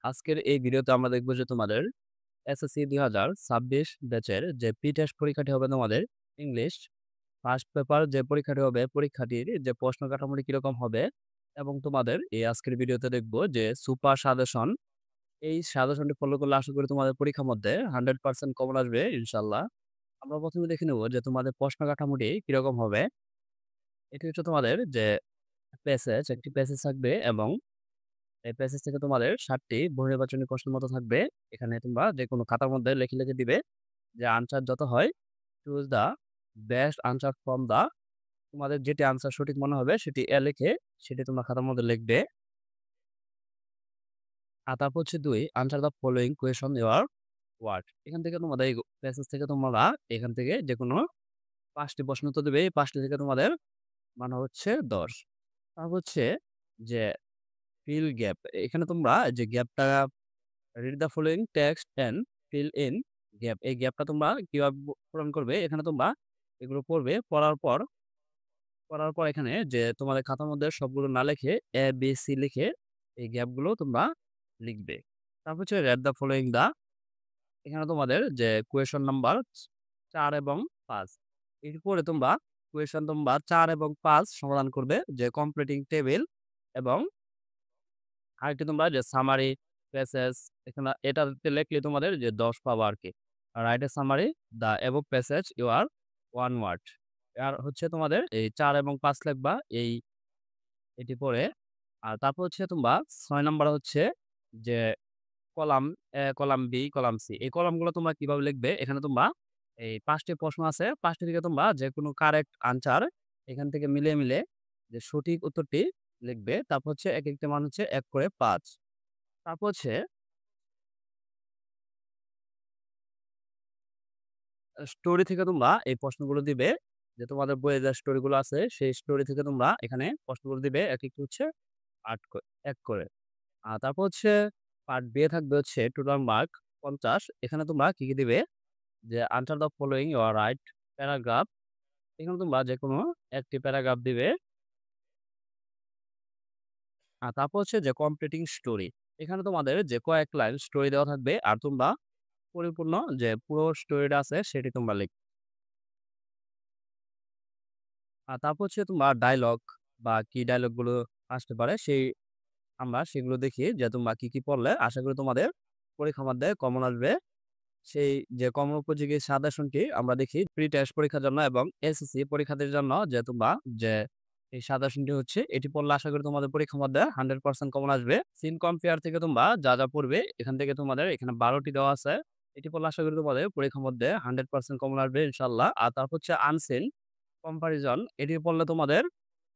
আজকের এই ভিডিওতে আমরা দেখব যে তোমাদের এসএসসি ২০২৬ ব্যাচের যে প্রি-টেস্ট পরীক্ষাটি হবে তোমাদের ইংলিশ ফার্স্ট পেপার যে পরীক্ষাটি হবে, পরীক্ষাটির যে প্রশ্ন কাঠামোটি কিরকম হবে এবং তোমাদের এই আজকের ভিডিওতে দেখব যে সুপার সাজেশন, এই সাজেশনটি ফলো করলে আশা করি তোমাদের পরীক্ষার মধ্যে 100% কমন আসবে ইনশাআল্লাহ। আমরা প্রথমে দেখে নেব যে তোমাদের প্রশ্ন কাঠামোটি কিরকম হবে। এটি হচ্ছে তোমাদের যে প্যাসেজ, একটি প্যাসেজ থাকবে এবং এই প্যাসেজ থেকে তোমাদের ৭ টি বহুনির্বাচনী প্রশ্নের মতো থাকবে। এখানে তোমরা যেকোনো খাতার মধ্যে লিখে দিবে যে আনসার যত হয় choose the best answer from the, তোমাদের যেটি আনসার সঠিক মনে হবে সেটি লিখে সেটি তোমরা খাতার মধ্যে লিখবে। আর তারপর হচ্ছে ২ answer the following question your word. এখান থেকে তোমাদের এই প্যাসেজ থেকে তোমরা এখান থেকে যেকোনো ৫ টি প্রশ্ন উত্তর দিবে। এই ৫ টি থেকে তোমাদের মান হচ্ছে ১০। তারপর হচ্ছে যে ফিল গ্যাপ। এখানে তোমরা যে গ্যাপটা read the following text and fill in gap. এই গ্যাপটা তোমরা কিভাবে পূরণ করবে? এখানে তোমরা এগুলো পড়বে। পড়ার পর এখানে যে তোমাদের খাতার মধ্যে সবগুলো না লিখে এ, বি, সি লিখে এই গ্যাপগুলো তোমরা লিখবে। তারপর হচ্ছে রেড দ্য ফলোইং দ্য। এখানে তোমাদের যে কোয়েশন নাম্বার ৪ এবং ৫, এরপরে তোমরা কোয়েশন নাম্বার ৪ এবং ৫ সমাধান করবে যে কমপ্লিটিং টেবিল এবং আরেকটি তোমরা যে সামারি প্যাসেজ, এখানে এটাতে লিখলে তোমাদের যে ১০ পাবা আরকি। আর write a summary the above passage you are one word. আর হচ্ছে তোমাদের এই ৪ এবং ৫ লিখবা এটি পড়ে। আর তারপর হচ্ছে তোমরা ৬ নাম্বার হচ্ছে যে column A, column B, column C. এই কলামগুলো তোমরা কিভাবে লিখবে? এখানে তোমরা এই ৫ টি প্রশ্ন আছে। ৫ টি থেকে তোমরা যেকোনো কারেক্ট আনসার এখান থেকে মিলিয়ে যে সঠিক উত্তরটি লিখবে। তারপর হচ্ছে একেকটা মান হচ্ছে ১ করে ৫। তারপর হচ্ছে স্টোরি থেকে তোমরা এই প্রশ্নগুলো দিবে। যে তোমাদের বইয়ে যে স্টোরিগুলো আছে, সেই স্টোরি থেকে তোমরা এখানে প্রশ্নগুলো দিবে। একেকটি হচ্ছে ১ করে। তারপর হচ্ছে পার্ট বি এ থাকবে হচ্ছে টোটাল মার্ক ৫০। এখানে তোমরা কি দিবে? যে answer the following your write paragraph. এখানে তোমরা যেকোনো একটি প্যারাগ্রাফ দিবে। তারপর হচ্ছে যে কমপ্লিটিং স্টোরি। এখানে তোমাদের যে কয়েক লাইন স্টোরি দেওয়া থাকবে। আর তোমরা পরিপূর্ণ যে পুরো স্টোরিটা আছে সেটি তোমরা লিখবে। তারপর হচ্ছে তোমার ডায়ালগ বা কি ডায়ালগ গুলো আসতে পারে আমরা সেগুলো দেখি যে তোমরা কি পড়লে আশা করি তোমাদের পরীক্ষার মধ্যে কমন আসবে। সেই যে কমন উপযোগী সাজেশনটি আমরা দেখি প্রি টেস্ট পরীক্ষার জন্য এবং এসএসসি পরীক্ষার্থীর জন্য যে তোমরা যে এই সাজেশনটি হচ্ছে এটি পড়লে আশা করি তোমাদের পরীক্ষার মধ্যে 100% কমন আসবে। সিন কম্পেয়ার থেকে তোমরা যা পড়বে এখান থেকে তোমাদের এখানে ১২ টি দেওয়া আছে। এটি পড়লে আশা করি তোমাদের পরীক্ষার মধ্যে 100% কমন আসবে ইনশাআল্লাহ। আর তারপর হচ্ছে আনসিন কম্পারিজন, এটি পড়লে তোমাদের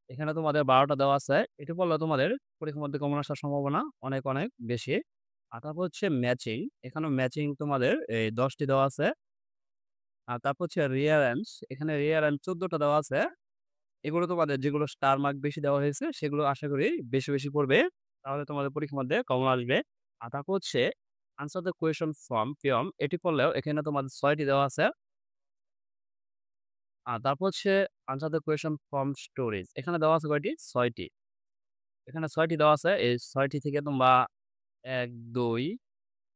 এখানে তোমাদের ১২ টা দেওয়া আছে। এটি পড়লে তোমাদের পরীক্ষার মধ্যে কমন আসার সম্ভাবনা অনেক বেশি। আর তারপর হচ্ছে ম্যাচিং, এখানেও ম্যাচিং তোমাদের এই ১০ টি দেওয়া আছে। আর তারপর হচ্ছে রিয়ারেন্স, এখানে রিয়ারেন্স ১৪ টা দেওয়া আছে। এগুলো তোমাদের যেগুলো স্টার মার্ক বেশি দেওয়া হয়েছে সেগুলো আশা করি বেশি পড়বে। তাহলে তোমাদের পরীক্ষার মধ্যে কমন আসবে। আর তারপর হচ্ছে answer the question from Piyam, এটি পড়লেও এখানে তোমাদের ৬ টি দেওয়া আছে। আর তারপর হচ্ছে answer the question from stories, এখানে দেওয়া আছে কয়টি? ৬ টি। এখানে ৬ টি দেওয়া আছে। এই ৬ টি থেকে তোমরা ১, ২,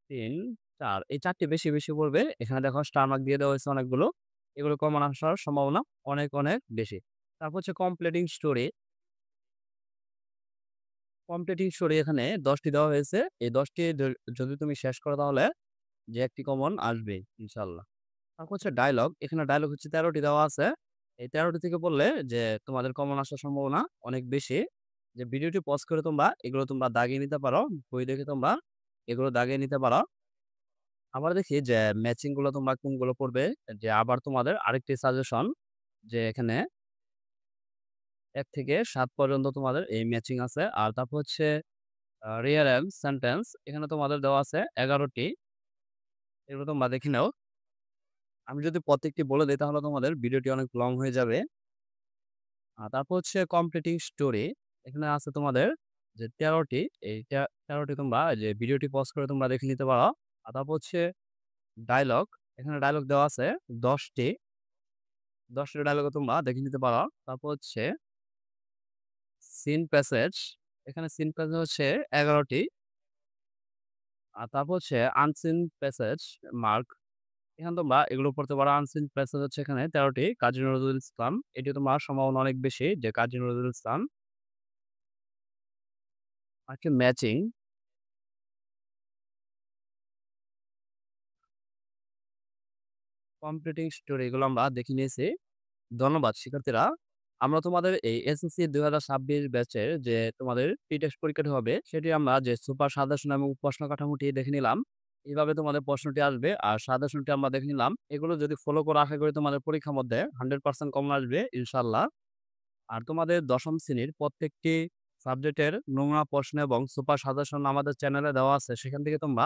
৩, ৪ এই ৪ টি বেশি পড়বে। এখানে দেখো স্টার মার্ক দিয়ে দেওয়া হয়েছে অনেকগুলো। এগুলো কমন আসার সম্ভাবনা অনেক বেশি। তারপর হচ্ছে কমপ্লিটিং স্টোরি। কমপ্লিটিং স্টোরি এখানে ১০ টি দেওয়া হয়েছে। এই ১০ টি যদি তুমি শেষ করো তাহলে যে একটি কমন আসবেই ইনশাআল্লাহ। তারপর হচ্ছে ডায়ালগ। এখানে ডায়ালগ হচ্ছে ১৩ টি দেওয়া আছে। এই ১৩ টি থেকে পড়লে যে তোমাদের কমন আসার সম্ভাবনা অনেক বেশি। যে ভিডিওটি পজ করে তোমরা এগুলো তোমরা দাগিয়ে নিতে পারো। বই দেখে তোমরা এগুলো দাগিয়ে নিতে পারো। আবার দেখি যে ম্যাচিং গুলো তোমরা কোনগুলো পড়বে। যে আবার তোমাদের আরেকটি সাজেশন যে এখানে ১ থেকে ৭ পর্যন্ত তোমাদের এই ম্যাচিং আছে। আর তারপর হচ্ছে রিয়ারেন্স সেন্টেন্স, এখানে তোমাদের দেওয়া আছে ১১ টি। এগুলো তোমরা দেখে নাও। আমি যদি প্রত্যেকটি বলে দেই তাহলে তোমাদের ভিডিওটি অনেক লং হয়ে যাবে। তারপর হচ্ছে কমপ্লিটিং স্টোরি। এখানে আছে তোমাদের যে ১৩ টি। এই ১৩ টি তোমরা যে ভিডিওটি পজ করে তোমরা দেখে নিতে পারো। তারপর হচ্ছে ডায়ালগ। এখানে ডায়ালগ দেওয়া আছে ১০ টি। ১০ টি ডায়ালগও তোমরা দেখে নিতে পারো। তারপর হচ্ছে সিন প্যাসেজ। এখানে সিন প্যাসেজ হচ্ছে ১১ টি। আর তারপর হচ্ছে আনসিন প্যাসেজ মার্ক। এখানে তোমরা এগুলো পড়তে পারো। আনসিন প্যাসেজ হচ্ছে এখানে ১৩ টি কাজী নজরুল ইসলাম। এটি তোমার সম্ভাবনা অনেক বেশি যে কাজী নজরুল ইসলাম। আজকে ম্যাচিং, কমপ্লিটিং স্টোরি এগুলো আমরা দেখে নিয়েছি। ধন্যবাদ শিক্ষার্থীরা। আমরা তোমাদের এই এসএসসি ২০২৬ ব্যাচের যে তোমাদের প্রি-টেস্ট পরীক্ষাটি হবে, সেটি আমরা যে সুপার সাজেশন এবং প্রশ্ন কাঠামোটি দেখে নিলাম। এভাবে তোমাদের প্রশ্নটি আসবে আর সাজেশনটি আমরা দেখে নিলাম। এগুলো যদি ফলো করো আশা করি তোমাদের পরীক্ষার মধ্যে 100% কমন আসবে ইনশাআল্লাহ। আর তোমাদের ১ম শ্রেণীর প্রত্যেকটি সাবজেক্টের নমুনা প্রশ্ন এবং সুপার সাজেশন আমাদের চ্যানেলে দেওয়া আছে। সেখান থেকে তোমরা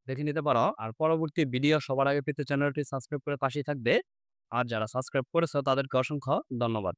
দেখে নিতে পারো। আর পরবর্তী ভিডিও সবার আগে পেতে চ্যানেলটি সাবস্ক্রাইব করে পাশেই থাকবে। আর যারা সাবস্ক্রাইব করেছো তাদেরকে অসংখ্য ধন্যবাদ।